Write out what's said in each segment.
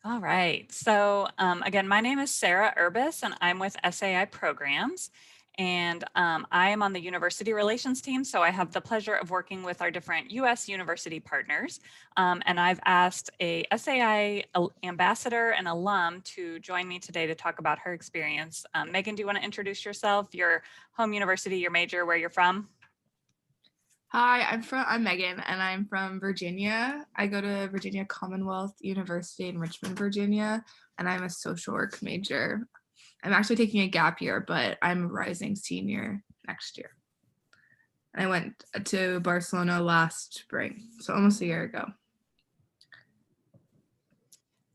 All right. So, again, my name is Sarah Urbis, and I'm with SAI Programs. And I am on the university relations team. So, I have the pleasure of working with our different US university partners. And I've asked a SAI ambassador and alum to join me today to talk about her experience. Megan, do you want to introduce yourself, your home university, your major, where you're from? Hi, I'm Megan and I'm from Virginia. I go to Virginia Commonwealth University in Richmond, Virginia, and I'm a social work major. I'm actually taking a gap year, but I'm a rising senior next year. I went to Barcelona last spring, so almost a year ago.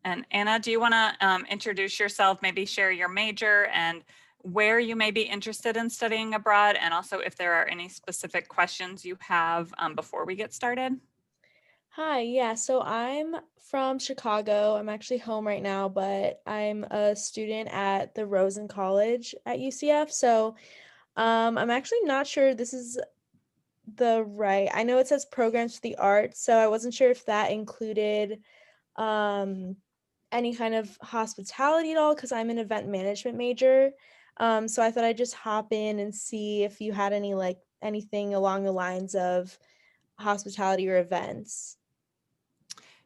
And Anna, do you want to introduce yourself, maybe share your major and where you may be interested in studying abroad, and also if there are any specific questions you have before we get started? Hi, yeah, so I'm from Chicago. I'm actually home right now, but I'm a student at the Rosen College at UCF. I'm actually not sure this is the right. I know it says programs for the arts, so I wasn't sure if that included um any kind of hospitality at all because I'm an event management major. So I thought I'd just hop in and see if you had anything along the lines of hospitality or events.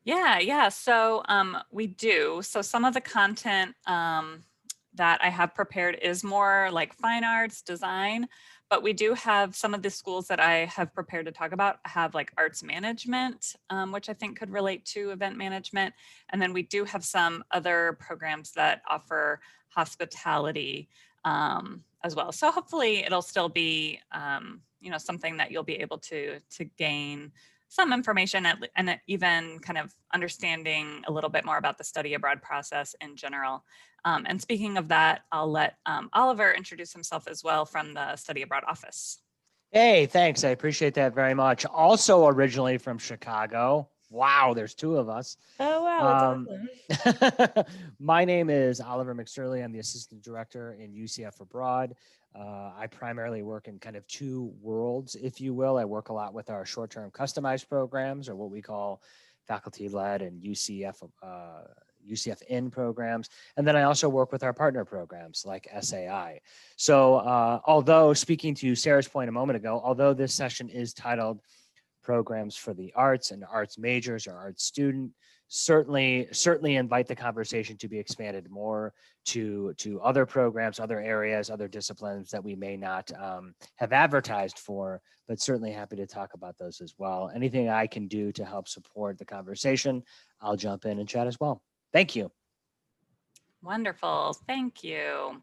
Yeah. So we do. So some of the content that I have prepared is more like fine arts, design, but we do have some of the schools that I have prepared to talk about have like arts management, which I think could relate to event management. And then we do have some other programs that offer hospitality as well. So hopefully it'll still be, something that you'll be able to gain some information and even kind of understanding a little bit more about the study abroad process in general. And speaking of that, I'll let Oliver introduce himself as well from the study abroad office. Hey, thanks. I appreciate that very much. Also originally from Chicago. Wow, there's two of us. Oh wow, that's Um, awesome. my name is Oliver McSturley. I'm the assistant director in UCF Abroad. I primarily work in kind of two worlds, if you will. I work a lot with our short-term customized programs, or what we call faculty-led and UCF in programs. And then I also work with our partner programs like SAI. So although speaking to Sarah's point a moment ago, although this session is titled Programs for the Arts and Arts Majors or Arts Student, certainly invite the conversation to be expanded more to other programs, other areas, other disciplines that we may not have advertised for, but certainly happy to talk about those as well. Anything I can do to help support the conversation, I'll jump in and chat as well. Thank you. Wonderful. Thank you.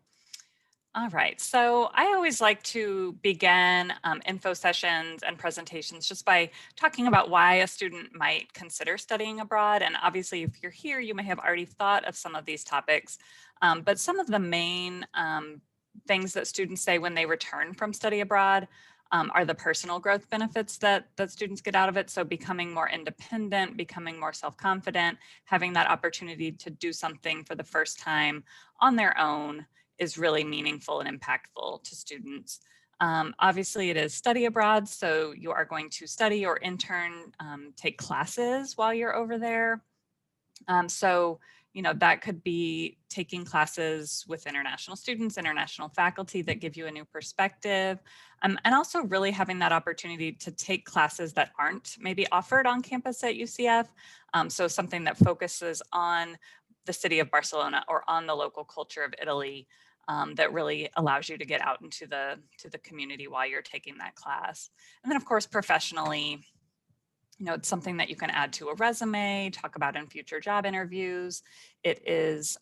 All right. So I always like to begin info sessions and presentations just by talking about why a student might consider studying abroad. And obviously, if you're here, you may have already thought of some of these topics. But some of the main things that students say when they return from study abroad are the personal growth benefits that students get out of it. So becoming more independent, becoming more self-confident, having that opportunity to do something for the first time on their own is really meaningful and impactful to students. Obviously, it is study abroad, so you are going to study or intern, take classes while you're over there. That could be taking classes with international students, international faculty that give you a new perspective, and also really having that opportunity to take classes that aren't maybe offered on campus at UCF. So something that focuses on the city of Barcelona or on the local culture of Italy, that really allows you to get out into the community while you're taking that class. And then, of course, professionally, it's something that you can add to a resume, talk about in future job interviews. It is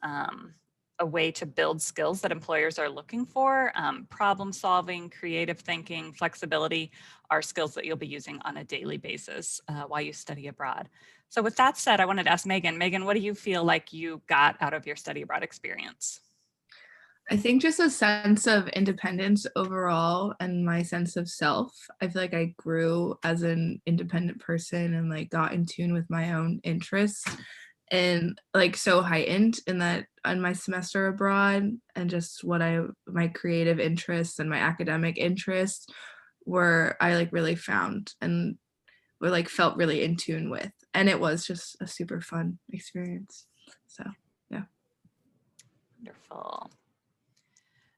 a way to build skills that employers are looking for. Problem solving, creative thinking, flexibility are skills that you'll be using on a daily basis while you study abroad. So with that said, I wanted to ask Megan. Megan, what do you feel like you got out of your study abroad experience? I think just a sense of independence overall and my sense of self. I feel like I grew as an independent person and like got in tune with my own interests and like so heightened in that on my semester abroad and just my creative interests and my academic interests were I like really found and were like felt really in tune with. And it was just a super fun experience. So Wonderful.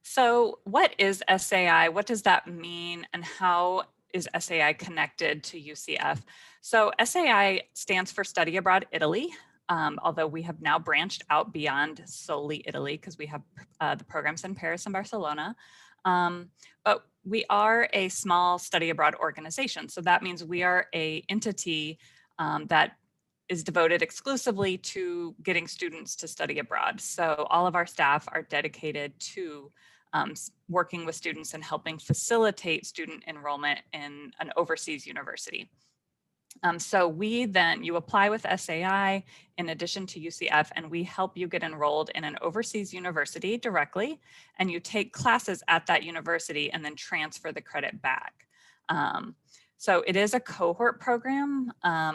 So what is SAI? What does that mean? And how is SAI connected to UCF? So SAI stands for Study Abroad Italy, although we have now branched out beyond solely Italy because we have the programs in Paris and Barcelona. But we are a small study abroad organization. So that means we are a entity that is devoted exclusively to getting students to study abroad. So all of our staff are dedicated to working with students and helping facilitate student enrollment in an overseas university. So you apply with SAI in addition to UCF, and we help you get enrolled in an overseas university directly, and you take classes at that university and then transfer the credit back. So it is a cohort program.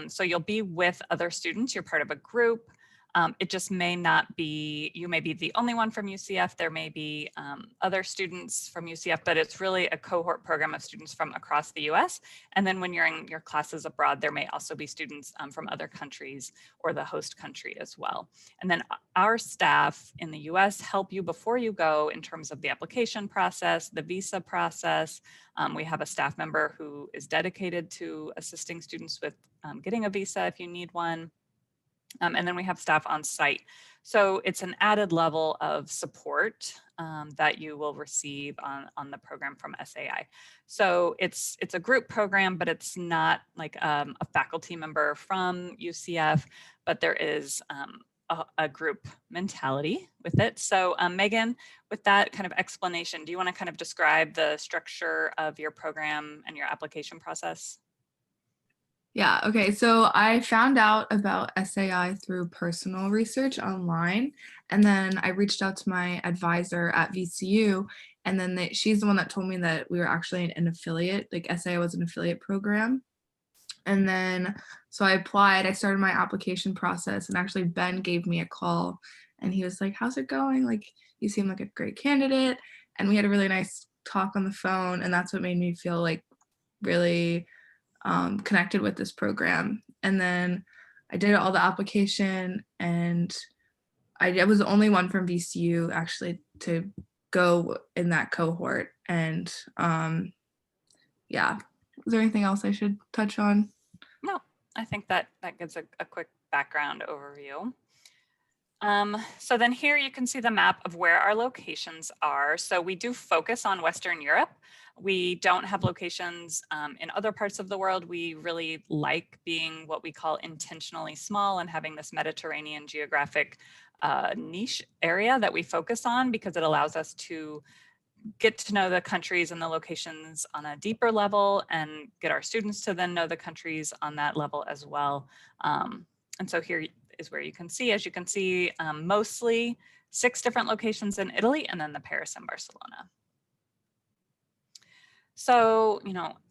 So you'll be with other students, you're part of a group. It just may not be, you may be the only one from UCF, there may be other students from UCF, but it's really a cohort program of students from across the US. And then when you're in your classes abroad, there may also be students from other countries or the host country as well. And then our staff in the US help you before you go in terms of the application process, the visa process. We have a staff member who is dedicated to assisting students with getting a visa if you need one. And then we have staff on site. So it's an added level of support that you will receive on the program from SAI. So it's a group program, but it's not like a faculty member from UCF, but there is a group mentality with it. So Megan, with that kind of explanation, do you want to kind of describe the structure of your program and your application process? yeah, okay. So I found out about SAI through personal research online, and then I reached out to my advisor at VCU, and then she's the one that told me that we were actually an affiliate, like SAI was an affiliate program. And then, so I applied, I started my application process, and actually Ben gave me a call, and he was like, how's it going? Like, you seem like a great candidate. And we had a really nice talk on the phone, and that's what made me feel like really connected with this program. And then I did all the application, and I was the only one from VCU actually to go in that cohort. And yeah, is there anything else I should touch on? No, I think that gives a quick background overview. So then here you can see the map of where our locations are. So we do focus on Western Europe. We don't have locations in other parts of the world. We really like being what we call intentionally small and having this Mediterranean geographic niche area that we focus on, because it allows us to get to know the countries and the locations on a deeper level and get our students to then know the countries on that level as well. And so here is where you can see, as you can see, mostly 6 different locations in Italy, and then the Paris and Barcelona. So,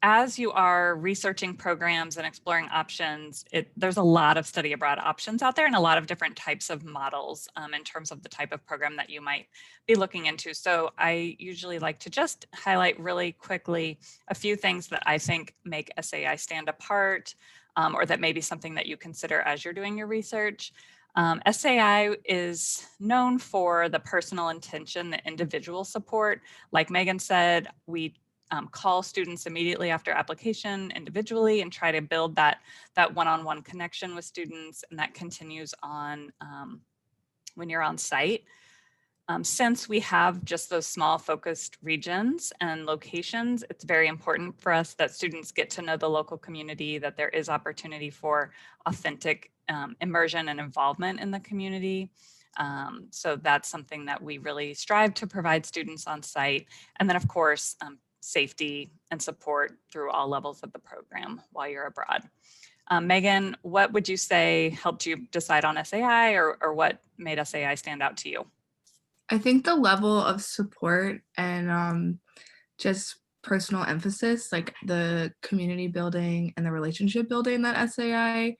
as you are researching programs and exploring options, there's a lot of study abroad options out there and a lot of different types of models in terms of the type of program that you might be looking into. So I usually like to just highlight really quickly a few things that I think make SAI stand apart, or that may be something that you consider as you're doing your research. SAI is known for the personal intention, the individual support. Like Megan said, we call students immediately after application individually and try to build that one-on-one connection with students, and that continues on when you're on site. Since we have just those small focused regions and locations, it's very important for us that students get to know the local community, that there is opportunity for authentic immersion and involvement in the community. So that's something that we really strive to provide students on site. And then of course, safety and support through all levels of the program while you're abroad. Megan, what would you say helped you decide on SAI, or what made SAI stand out to you? I think the level of support and just personal emphasis, like the community building and the relationship building that SAI,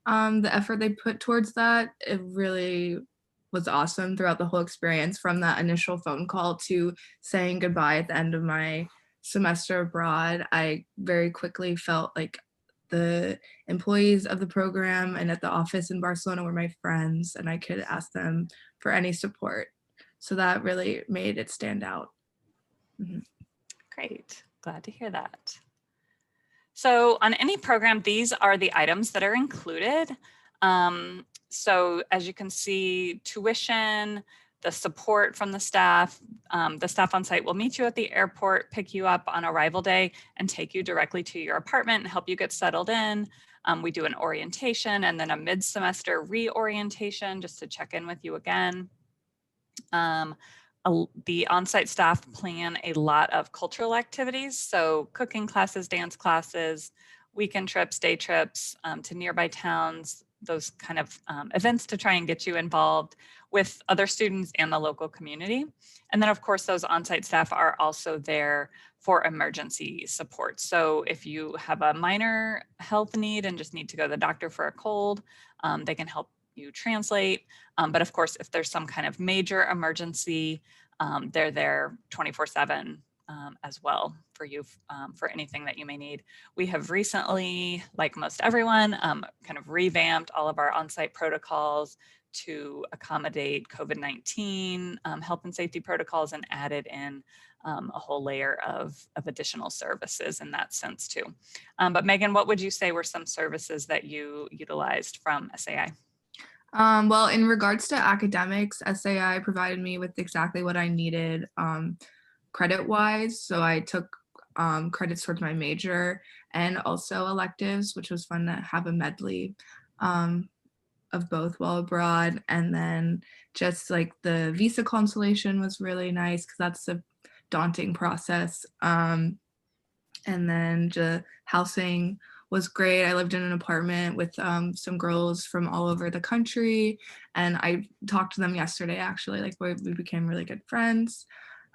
the effort they put towards that, it really was awesome throughout the whole experience, from that initial phone call to saying goodbye at the end of my semester abroad. I very quickly felt like the employees of the program and at the office in Barcelona were my friends, and I could ask them for any support. So that really made it stand out. Mhm. Great. Glad to hear that. So on any program, these are the items that are included. So as you can see, tuition, the support from the staff on site will meet you at the airport, pick you up on arrival day, and take you directly to your apartment and help you get settled in. We do an orientation and then a mid-semester reorientation just to check in with you again. The on-site staff plan a lot of cultural activities, so cooking classes, dance classes, weekend trips, day trips to nearby towns, those kind of events to try and get you involved with other students and the local community. And then of course, those on-site staff are also there for emergency support. So if you have a minor health need and just need to go to the doctor for a cold, they can help you translate. But of course, if there's some kind of major emergency, they're there 24/7 as well for you for anything that you may need. We have recently, like most everyone, kind of revamped all of our on-site protocols to accommodate COVID-19 health and safety protocols and added in a whole layer of additional services in that sense too. But Megan, what would you say were some services that you utilized from SAI? Well, in regards to academics, SAI provided me with exactly what I needed credit-wise. So I took credits towards my major and also electives, which was fun to have a medley of both while abroad. And then just like the visa consolation was really nice because that's a daunting process. And then the housing was great. I lived in an apartment with some girls from all over the country, and I talked to them yesterday actually, like we became really good friends.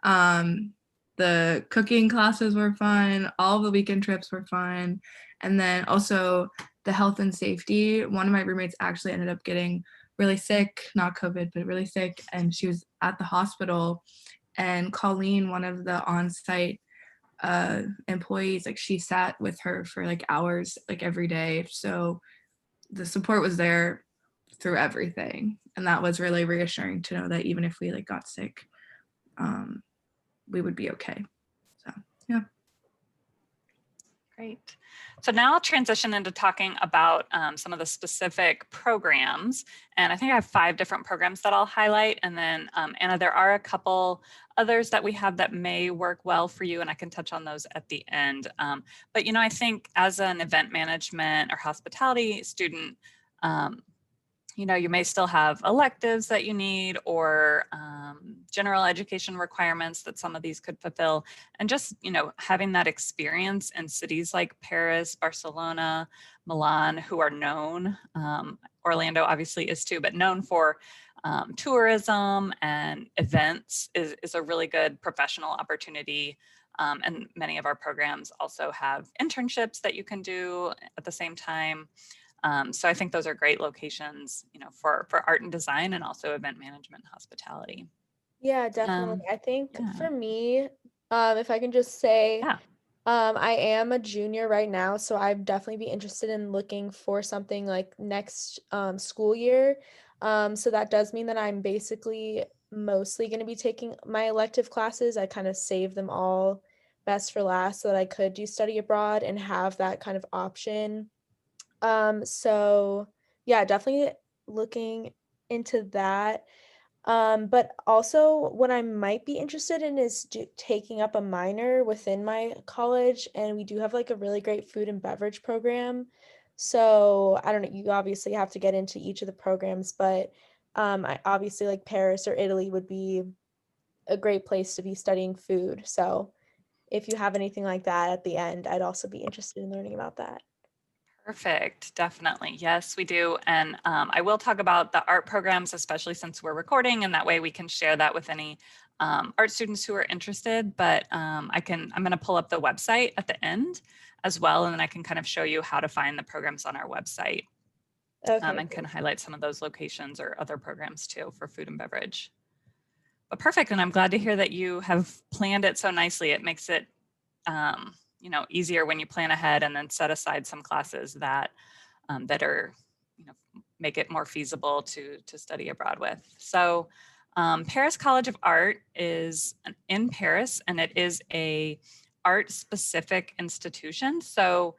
The cooking classes were fun, all the weekend trips were fun, and then also the health and safety. One of my roommates actually ended up getting really sick, not COVID, but really sick, and she was at the hospital, and Colleen, one of the on-site employees, like she sat with her for like hours, like every day. So the support was there through everything, and that was really reassuring to know that even if we like got sick, we would be okay. So yeah. Great. So now I'll transition into talking about some of the specific programs. And I think I have 5 different programs that I'll highlight. And then Anna, there are a couple others that we have that may work well for you, and I can touch on those at the end. But, you know, I think as an event management or hospitality student, you know, you may still have electives that you need or general education requirements that some of these could fulfill. And just, you know, having that experience in cities like Paris, Barcelona, Milan, who are known, Orlando obviously is too, but known for tourism and events is a really good professional opportunity. And many of our programs also have internships that you can do at the same time. So I think those are great locations, you know, for art and design and also event management, hospitality. Yeah, definitely. I think yeah. for me, if I can just say, Yeah. I am a junior right now, so I'd definitely be interested in looking for something like next school year. So that does mean that I'm basically mostly going to be taking my elective classes. I kind of save them all best for last so that I could do study abroad and have that kind of option. So yeah, definitely looking into that. But also what I might be interested in is taking up a minor within my college, and we do have like a really great food and beverage program. So I don't know, you obviously have to get into each of the programs, but I obviously like Paris or Italy would be a great place to be studying food. So if you have anything like that at the end, I'd also be interested in learning about that. Perfect. Definitely. Yes, we do. And I will talk about the art programs, especially since we're recording, and that way we can share that with any art students who are interested. But I'm going to pull up the website at the end as well, and then I can kind of show you how to find the programs on our website. Okay. And can highlight some of those locations or other programs too for food and beverage. But perfect. And I'm glad to hear that you have planned it so nicely. It makes it you know, easier when you plan ahead and then set aside some classes that that are, you know, make it more feasible to study abroad with. So Paris College of Art is in Paris, and it is a art specific institution. So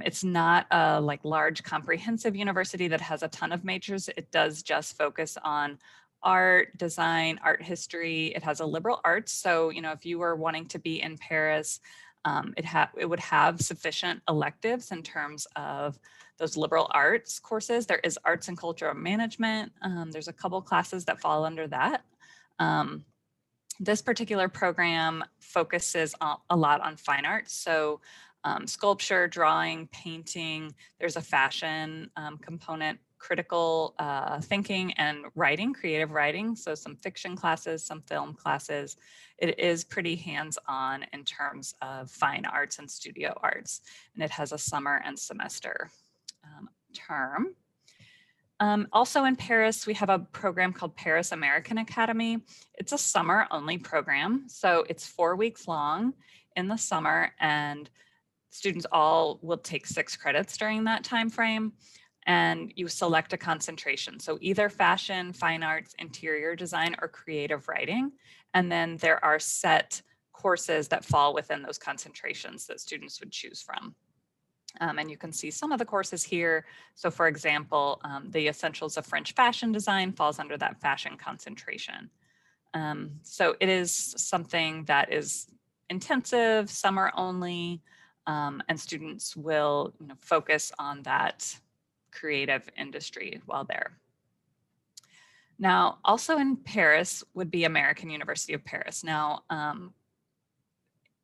it's not a like large comprehensive university that has a ton of majors. It does just focus on art, design, art history. It has a liberal arts. So, you know, if you were wanting to be in Paris, it would have sufficient electives in terms of those liberal arts courses. There is arts and cultural management. There's a couple classes that fall under that. This particular program focuses a lot on fine arts. So sculpture, drawing, painting, there's a fashion component, critical thinking and writing, creative writing. So some fiction classes, some film classes. It is pretty hands-on in terms of fine arts and studio arts. And it has a summer and semester term. Also in Paris, we have a program called Paris American Academy. It's a summer only program. So it's 4 weeks long in the summer, and students all will take 6 credits during that time frame, and you select a concentration. So either fashion, fine arts, interior design, or creative writing. And then there are set courses that fall within those concentrations that students would choose from. And you can see some of the courses here. So for example, the Essentials of French Fashion Design falls under that fashion concentration. So it is something that is intensive, summer only, and students will, you know, focus on that creative industry while there. Now, also in Paris would be American University of Paris. Now,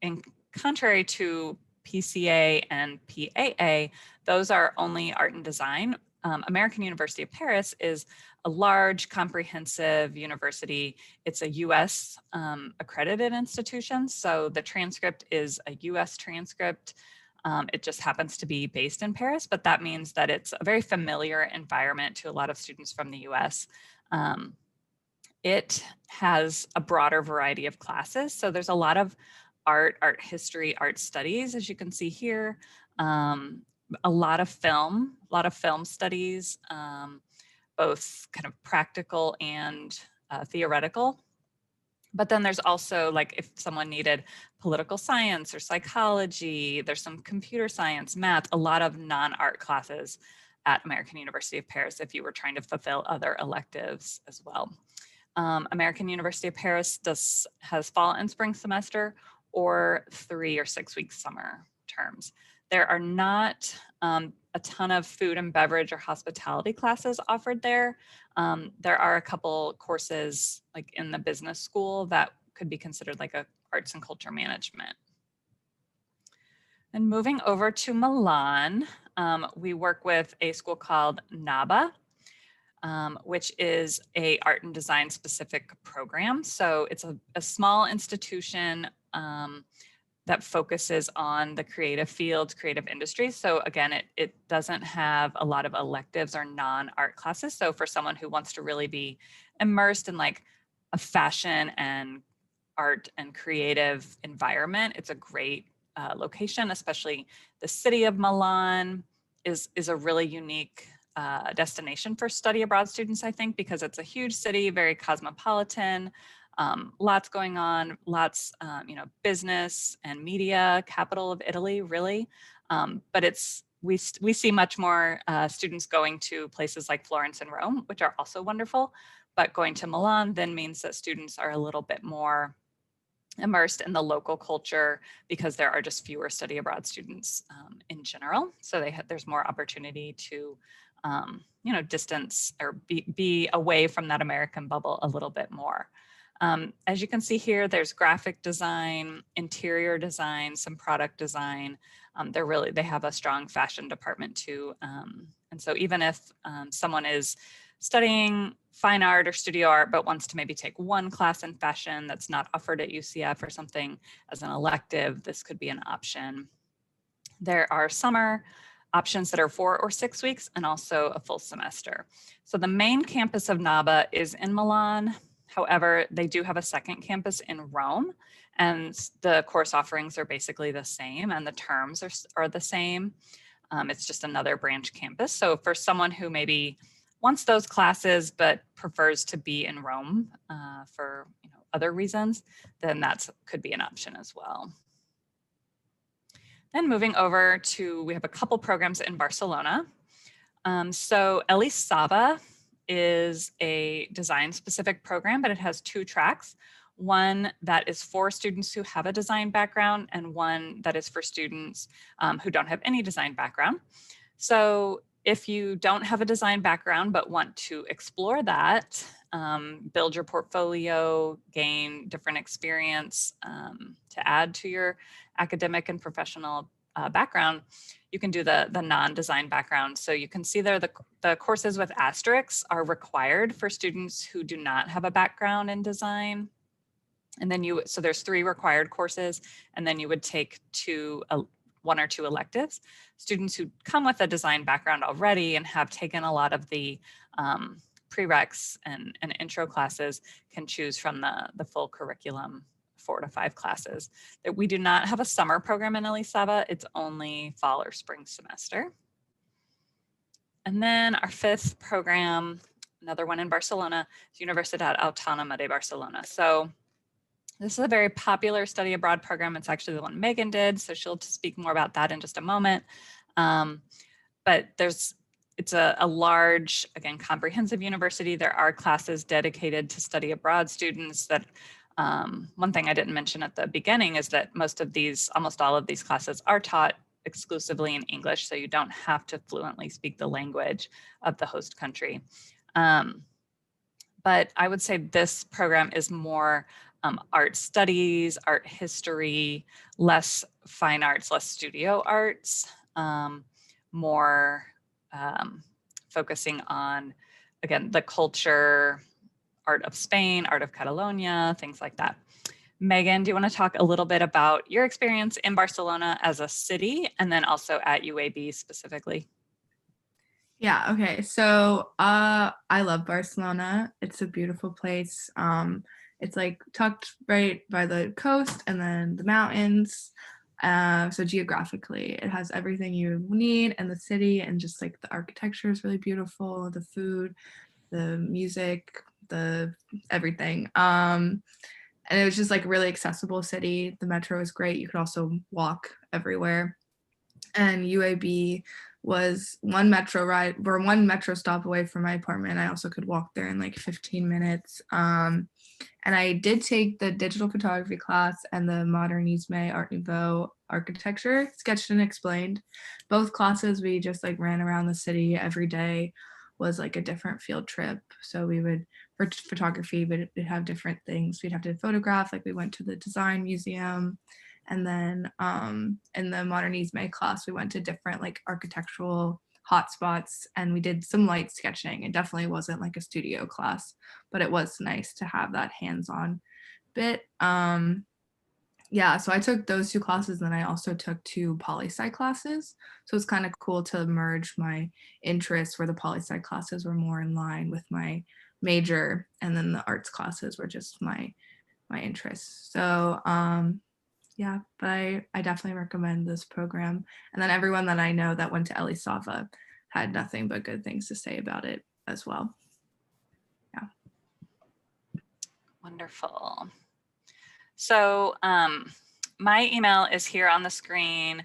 in contrary to PCA and PAA, those are only art and design. American University of Paris is a large, comprehensive university. It's a US accredited institution. So the transcript is a US transcript. It just happens to be based in Paris, but that means that it's a very familiar environment to a lot of students from the US. It has a broader variety of classes. So there's a lot of art history, art studies, as you can see here. A lot of film studies, both kind of practical and theoretical. But then there's also, like, if someone needed political science or psychology, there's some computer science, math, a lot of non-art classes at American University of Paris if you were trying to fulfill other electives as well. American University of Paris has fall and spring semester, or 3 or 6 week summer terms. There are not a ton of food and beverage or hospitality classes offered there. There are a couple courses like in the business school that could be considered like a arts and culture management. And moving over to Milan, we work with a school called NABA, which is a art and design specific program. So it's a small institution that focuses on the creative fields, creative industries. So again, it doesn't have a lot of electives or non-art classes. So for someone who wants to really be immersed in like a fashion and art and creative environment, it's a great location. Especially the city of Milan is a really unique destination for study abroad students, I think, because it's a huge city, very cosmopolitan, lots going on, lots, business and media, capital of Italy, really. But we see much more students going to places like Florence and Rome, which are also wonderful. But going to Milan then means that students are a little bit more immersed in the local culture because there are just fewer study abroad students in general. So there's more opportunity to distance or be away from that American bubble a little bit more. As you can see here, there's graphic design, interior design, some product design. They have a strong fashion department too. And so even if someone is studying fine art or studio art, but wants to maybe take one class in fashion that's not offered at UCF or something as an elective, this could be an option. There are summer options that are 4 or 6 weeks and also a full semester. So the main campus of NABA is in Milan. However, they do have a second campus in Rome, and the course offerings are basically the same and the terms are the same. It's just another branch campus. So for someone who maybe wants those classes but prefers to be in Rome for other reasons, then that could be an option as well. Then moving over to, we have a couple programs in Barcelona. So Elisava is a design specific program, but it has 2 tracks. One that is for students who have a design background and one that is for students who don't have any design background. So if you don't have a design background but want to explore that, build your portfolio, gain different experience to add to your academic and professional background, you can do the non-design background. So you can see there the courses with asterisks are required for students who do not have a background in design. And then so there's 3 required courses, and then you would take 1 or 2 electives. Students who come with a design background already and have taken a lot of the prereqs and intro classes can choose from the full curriculum, 4 to 5 classes. That we do not have a summer program in Elisava. It's only fall or spring semester. And then our 5th program, another one in Barcelona, is Universitat Autònoma de Barcelona. So this is a very popular study abroad program. It's actually the one Megan did, so she'll speak more about that in just a moment. But it's a large, again, comprehensive university. There are classes dedicated to study abroad students. That one thing I didn't mention at the beginning is that almost all of these classes are taught exclusively in English, so you don't have to fluently speak the language of the host country. But I would say this program is more art studies, art history, less fine arts, less studio arts, more focusing on, again, the culture, art of Spain, art of Catalonia, things like that. Megan, do you want to talk a little bit about your experience in Barcelona as a city and then also at UAB specifically? Yeah, okay. So I love Barcelona. It's a beautiful place. It's like tucked right by the coast and then the mountains. So geographically, it has everything you need in the city, and just like the architecture is really beautiful, the food, the music, the everything. And it was just like a really accessible city. The metro is great. You could also walk everywhere. And UAB was one metro stop away from my apartment. I also could walk there in like 15 minutes. And I did take the digital photography class and the Modernisme Art Nouveau architecture, sketched and explained. Both classes, we just like ran around the city every day, was like a different field trip. So we would, for photography, but we'd have different things. We'd have to photograph, like we went to the design museum. And then in the Modernisme class, we went to different like architectural hotspots, and we did some light sketching. It definitely wasn't like a studio class, but it was nice to have that hands-on bit. Yeah, so I took those 2 classes, and then I also took 2 poli-sci classes. So it's kind of cool to merge my interests, where the poli-sci classes were more in line with my major, and then the arts classes were just my interests. So yeah, but I definitely recommend this program. And then everyone that I know that went to Elisava had nothing but good things to say about it as well. Yeah. Wonderful. So my email is here on the screen,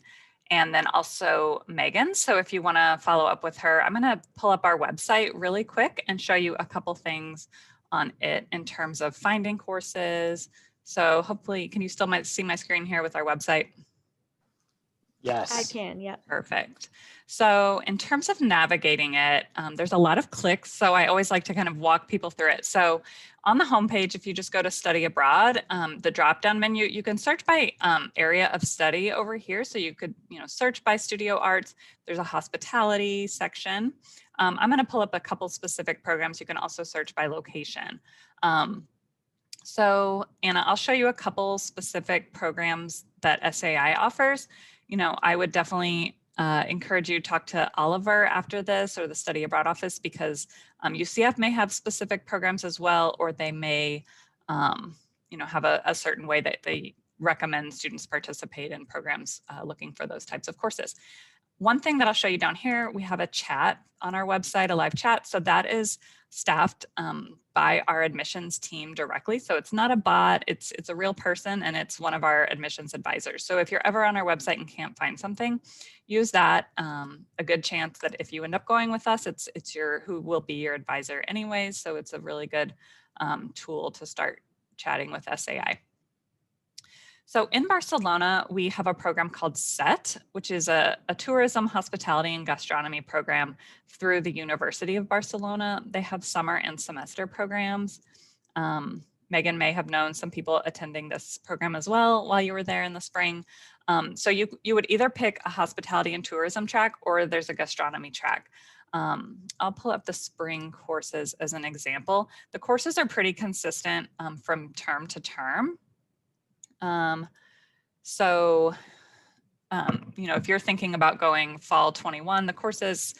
and then also Megan. So if you want to follow up with her, I'm going to pull up our website really quick and show you a couple things on it in terms of finding courses. So hopefully, can you still see my screen here with our website? Yes. I can, yeah. Perfect. So in terms of navigating it, there's a lot of clicks. So I always like to kind of walk people through it. So on the homepage, if you just go to study abroad, the drop-down menu, you can search by area of study over here. So you could, search by studio arts. There's a hospitality section. I'm going to pull up a couple specific programs. You can also search by location. So Anna, I'll show you a couple specific programs that SAI offers. I would definitely encourage you to talk to Oliver after this, or the study abroad office, because UCF may have specific programs as well, or they may, have a certain way that they recommend students participate in programs looking for those types of courses. One thing that I'll show you down here, we have a chat on our website, a live chat. So that is staffed by our admissions team directly. So it's not a bot, it's a real person, and it's one of our admissions advisors. So if you're ever on our website and can't find something, use that. A good chance that if you end up going with us, it's who will be your advisor anyways. So it's a really good tool to start chatting with SAI. So in Barcelona, we have a program called SET, which is a tourism, hospitality, and gastronomy program through the University of Barcelona. They have summer and semester programs. Megan may have known some people attending this program as well while you were there in the spring. So you would either pick a hospitality and tourism track, or there's a gastronomy track. I'll pull up the spring courses as an example. The courses are pretty consistent from term to term. You know, if you're thinking about going fall 21, the courses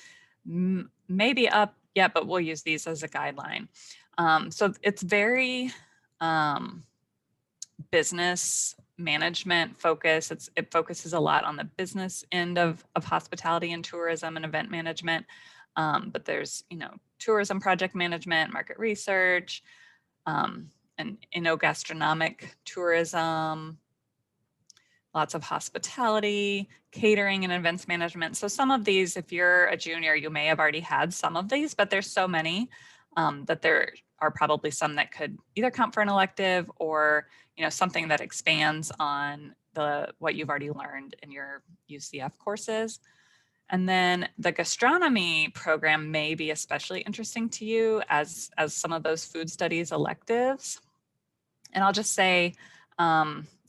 may be up yet, but we'll use these as a guideline. So it's very business management focus. It focuses a lot on the business end of hospitality and tourism and event management. But there's, you know, tourism project management, market research, and gastronomic tourism, lots of hospitality, catering, and events management. So some of these, if you're a junior, you may have already had some of these, but there's so many that there are probably some that could either count for an elective or, you know, something that expands on what you've already learned in your UCF courses. And then the gastronomy program may be especially interesting to you as some of those food studies electives. And I'll just say,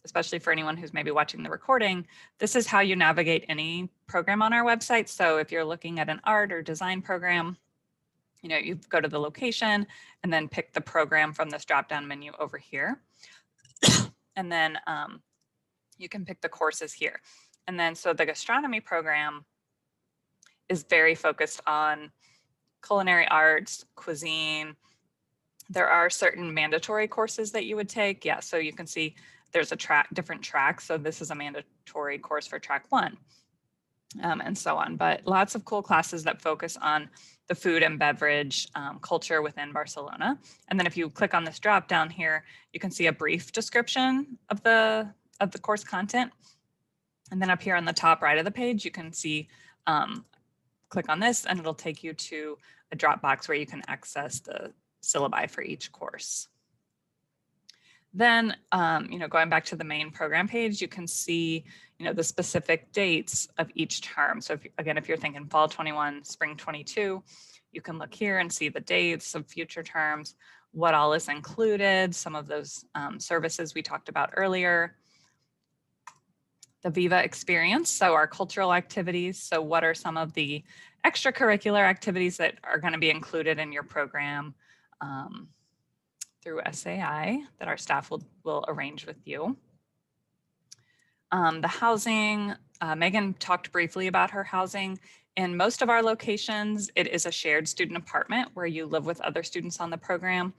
especially for anyone who's maybe watching the recording, this is how you navigate any program on our website. So if you're looking at an art or design program, you know, you go to the location and then pick the program from this drop-down menu over here. And then you can pick the courses here. And then so the gastronomy program is very focused on culinary arts, cuisine. There are certain mandatory courses that you would take. Yeah, so you can see there's different tracks. So this is a mandatory course for track 1, and so on. But lots of cool classes that focus on the food and beverage culture within Barcelona. And then if you click on this drop down here, you can see a brief description of the course content. And then up here on the top right of the page, you can see, click on this and it'll take you to a drop box where you can access the syllabi for each course. Then, you know, going back to the main program page, you can see, you know, the specific dates of each term. So if you're thinking fall 21, spring 22, you can look here and see the dates of future terms, what all is included, some of those services we talked about earlier. The Viva experience, so our cultural activities. So what are some of the extracurricular activities that are going to be included in your program through SAI that our staff will arrange with you. The housing, Megan talked briefly about her housing. In most of our locations, it is a shared student apartment where you live with other students on the program.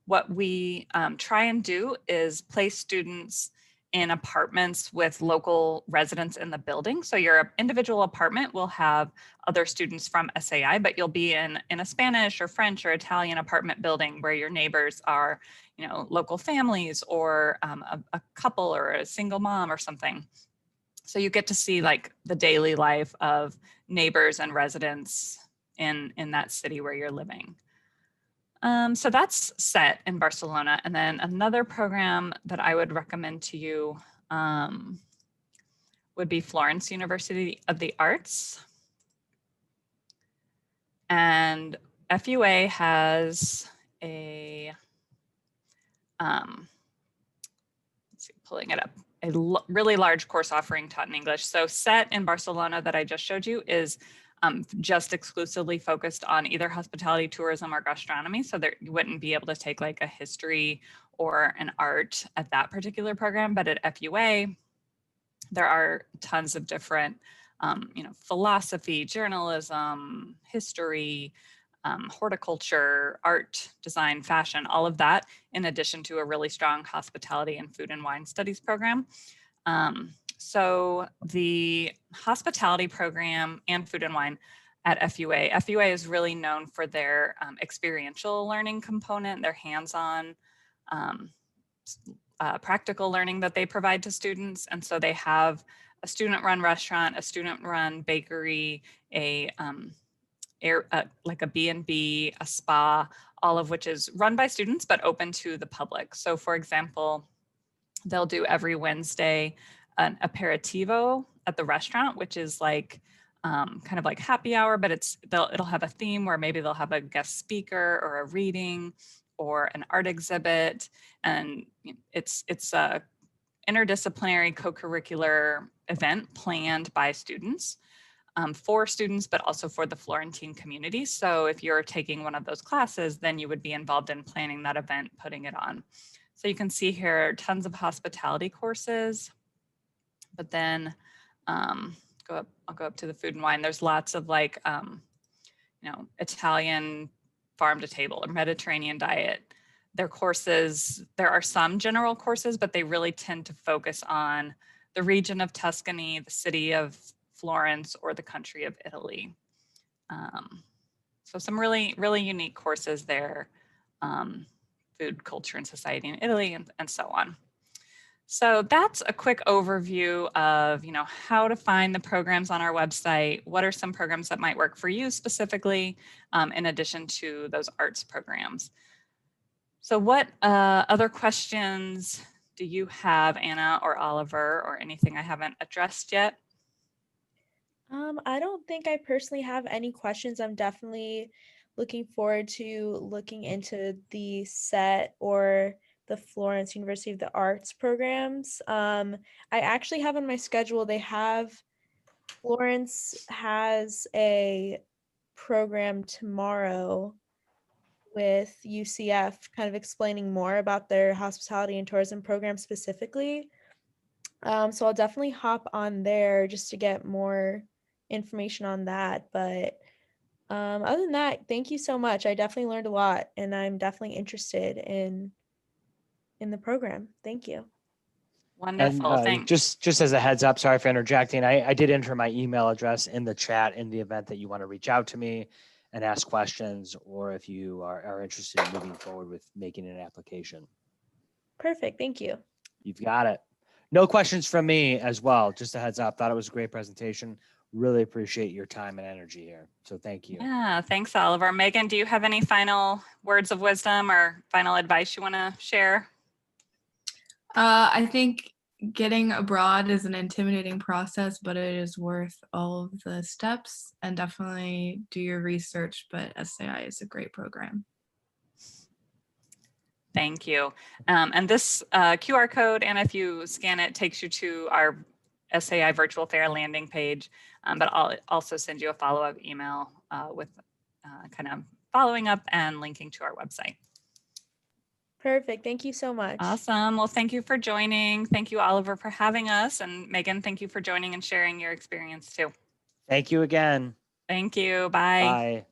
What we try and do is place students in apartments with local residents in the building. So your individual apartment will have other students from SAI, but you'll be in a Spanish or French or Italian apartment building where your neighbors are, you know, local families or a couple or a single mom or something. So you get to see like the daily life of neighbors and residents in that city where you're living. So that's SET in Barcelona. And then another program that I would recommend to you would be Florence University of the Arts. And FUA has a, let's see, pulling it up, a really large course offering taught in English. So SET in Barcelona that I just showed you is just exclusively focused on either hospitality, tourism, or gastronomy. So there, you wouldn't be able to take like a history or an art at that particular program. But at FUA, there are tons of different, you know, philosophy, journalism, history, horticulture, art, design, fashion, all of that, in addition to a really strong hospitality and food and wine studies program. So the hospitality program and food and wine at FUA is really known for their experiential learning component, their hands-on practical learning that they provide to students. And so they have a student-run restaurant, a student-run bakery, like a B&B, a spa, all of which is run by students but open to the public. So for example, they'll do every Wednesday an aperitivo at the restaurant, which is like kind of like happy hour, but it'll have a theme where maybe they'll have a guest speaker or a reading or an art exhibit, and it's a interdisciplinary co-curricular event planned by students, for students, but also for the Florentine community. So if you're taking one of those classes, then you would be involved in planning that event, putting it on. So you can see here tons of hospitality courses, but then I'll go up to the food and wine. There's lots of like, Italian farm to table or Mediterranean diet. Their courses, there are some general courses, but they really tend to focus on the region of Tuscany, the city of Florence, or the country of Italy. So some really, really unique courses there. Food, culture, and society in Italy, and so on. So that's a quick overview of, how to find the programs on our website. What are some programs that might work for you specifically, in addition to those arts programs? So what other questions do you have, Anna or Oliver, or anything I haven't addressed yet? I don't think I personally have any questions. I'm definitely looking forward to looking into the SET or the Florence University of the Arts programs. I actually have on my schedule, Florence has a program tomorrow with UCF kind of explaining more about their hospitality and tourism program specifically. So I'll definitely hop on there just to get more information on that. But other than that, thank you so much. I definitely learned a lot, and I'm definitely interested in the program. Thank you. Wonderful, And thanks. just as a heads up, sorry for interjecting, I did enter my email address in the chat in the event that you want to reach out to me and ask questions, or if you are interested in moving forward with making an application. Perfect. Thank you. You've got it. No questions from me as well. Just a heads up. Thought it was a great presentation. Really appreciate your time and energy here. So thank you. Yeah, thanks, Oliver. Megan, do you have any final words of wisdom or final advice you want to share? I think getting abroad is an intimidating process, but it is worth all of the steps, and definitely do your research, but SAI is a great program. Thank you. And this QR code, and if you scan it, takes you to our SAI virtual fair landing page, but I'll also send you a follow-up email with kind of following up and linking to our website. Perfect. Thank you so much. Awesome. Well, thank you for joining. Thank you, Oliver, for having us. And Megan, thank you for joining and sharing your experience too. Thank you again. Thank you. Bye. Bye.